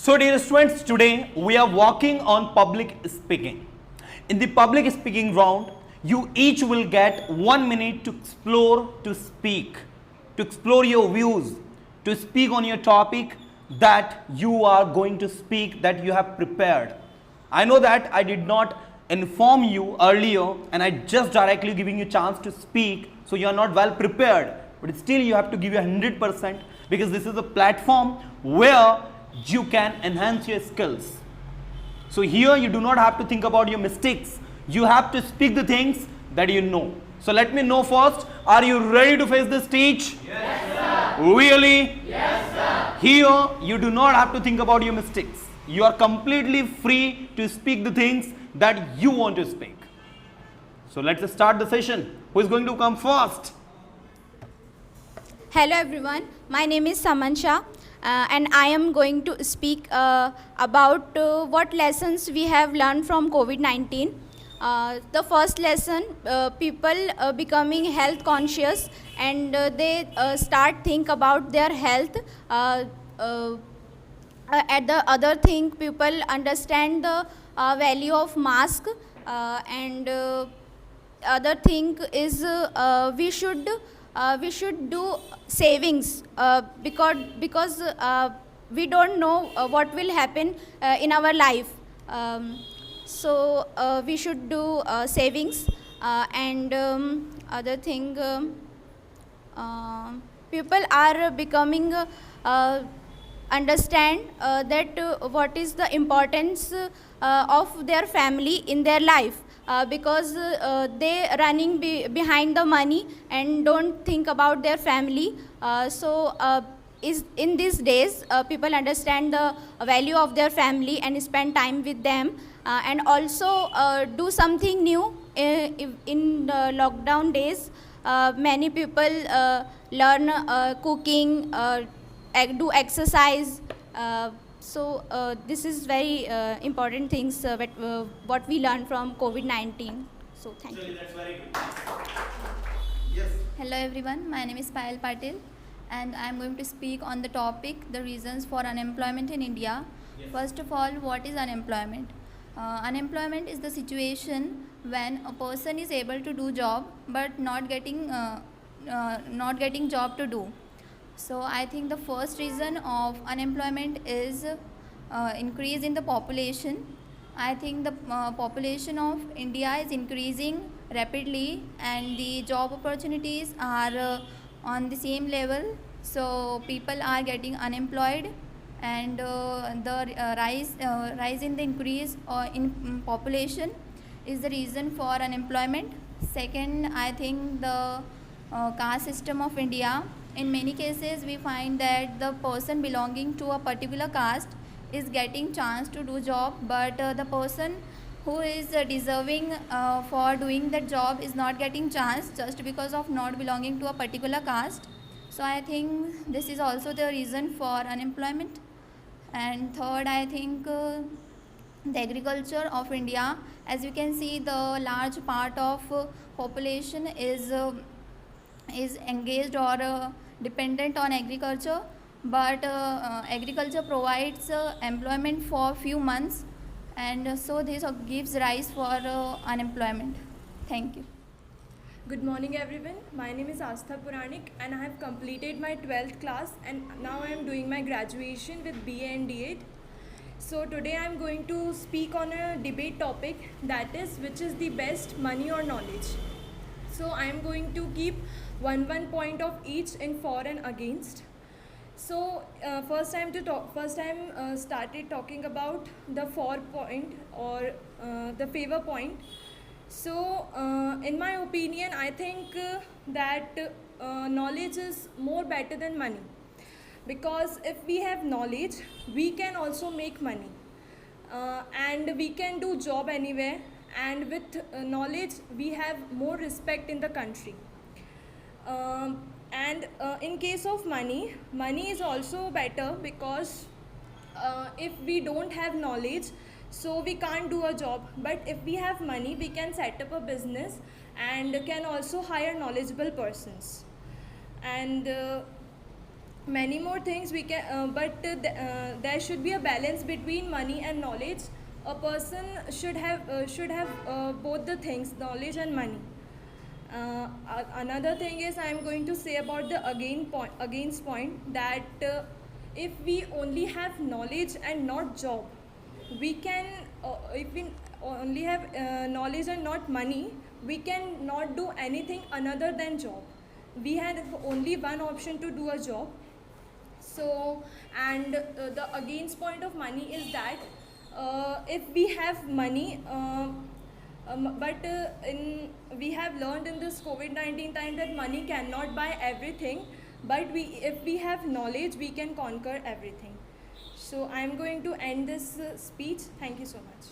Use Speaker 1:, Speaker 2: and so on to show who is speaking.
Speaker 1: So dear students, today we are working on public speaking. In the public speaking round, you each will get 1 minute to explore, to speak, to explore your views, to speak on your topic that you are going to speak, that you have prepared. I know that I did not inform you earlier and I just directly giving you a chance to speak, so you are not well prepared, but still you have to give your 100% because this is a platform where you can enhance your skills. So here you do not have to think about your mistakes. You have to speak the things that you know. So let me know first, are you ready to face the stage?
Speaker 2: Yes, sir.
Speaker 1: Really?
Speaker 2: Yes, sir.
Speaker 1: Here you do not have to think about your mistakes. You are completely free to speak the things that you want to speak. So let's start the session. Who is going to come first?
Speaker 3: Hello everyone, my name is Samansha and I am going to speak about what lessons we have learned from COVID-19. The first lesson, people becoming health conscious and they start think about their health. At the other thing, people understand the value of mask and other thing is we should do savings because we don't know what will happen in our life. So we should do savings and other thing, people are becoming understand that what is the importance of their family in their life. Because they running behind the money and don't think about their family. So is in these days people understand the value of their family and spend time with them and also do something new. In the lockdown days, many people learn cooking, do exercise. So this is very important things what we learned from COVID-19. So thank you.
Speaker 1: That's very good. Yes.
Speaker 4: Hello everyone, my name is Payal Patil and I am going to speak on the topic the reasons for unemployment in India.
Speaker 1: Yes.
Speaker 4: First of all, what is unemployment? Unemployment is the situation when a person is able to do job but not getting job to do. So I think the first reason of unemployment is increase in the population. I think the population of India is increasing rapidly and the job opportunities are on the same level. So people are getting unemployed and the rise in the increase in population is the reason for unemployment. Second, I think the caste system of India. In many cases, we find that the person belonging to a particular caste is getting chance to do job, but the person who is deserving for doing that job is not getting chance just because of not belonging to a particular caste. So I think this is also the reason for unemployment. And third, I think the agriculture of India, as you can see, the large part of population is engaged or dependent on agriculture, but agriculture provides employment for few months and so this gives rise for unemployment. Thank you.
Speaker 5: Good morning everyone, my name is Astha Puranik and I have completed my 12th class and now I am doing my graduation with BA and D8. So today I am going to speak on a debate topic, that is, which is the best, money or knowledge. So I am going to keep one point of each in for and against. So first time started talking about the for point or the favor point. So in my opinion, I think that knowledge is more better than money, because if we have knowledge, we can also make money and we can do job anywhere, and with knowledge we have more respect in the country. And in case of money is also better, because if we don't have knowledge, so we can't do a job, but if we have money, we can set up a business and can also hire knowledgeable persons. And many more things we can, there should be a balance between money and knowledge. A person should have both the things, knowledge and money. Another thing is, I am going to say about the against point, that if we only have knowledge and not job, we can if we only have knowledge and not money, we can not do anything another than job. We have only one option to do a job. So, and the against point of money is that if we have money, we have learned in this COVID-19 time that money cannot buy everything, but if we have knowledge, we can conquer everything. So I am going to end this speech. Thank you so much.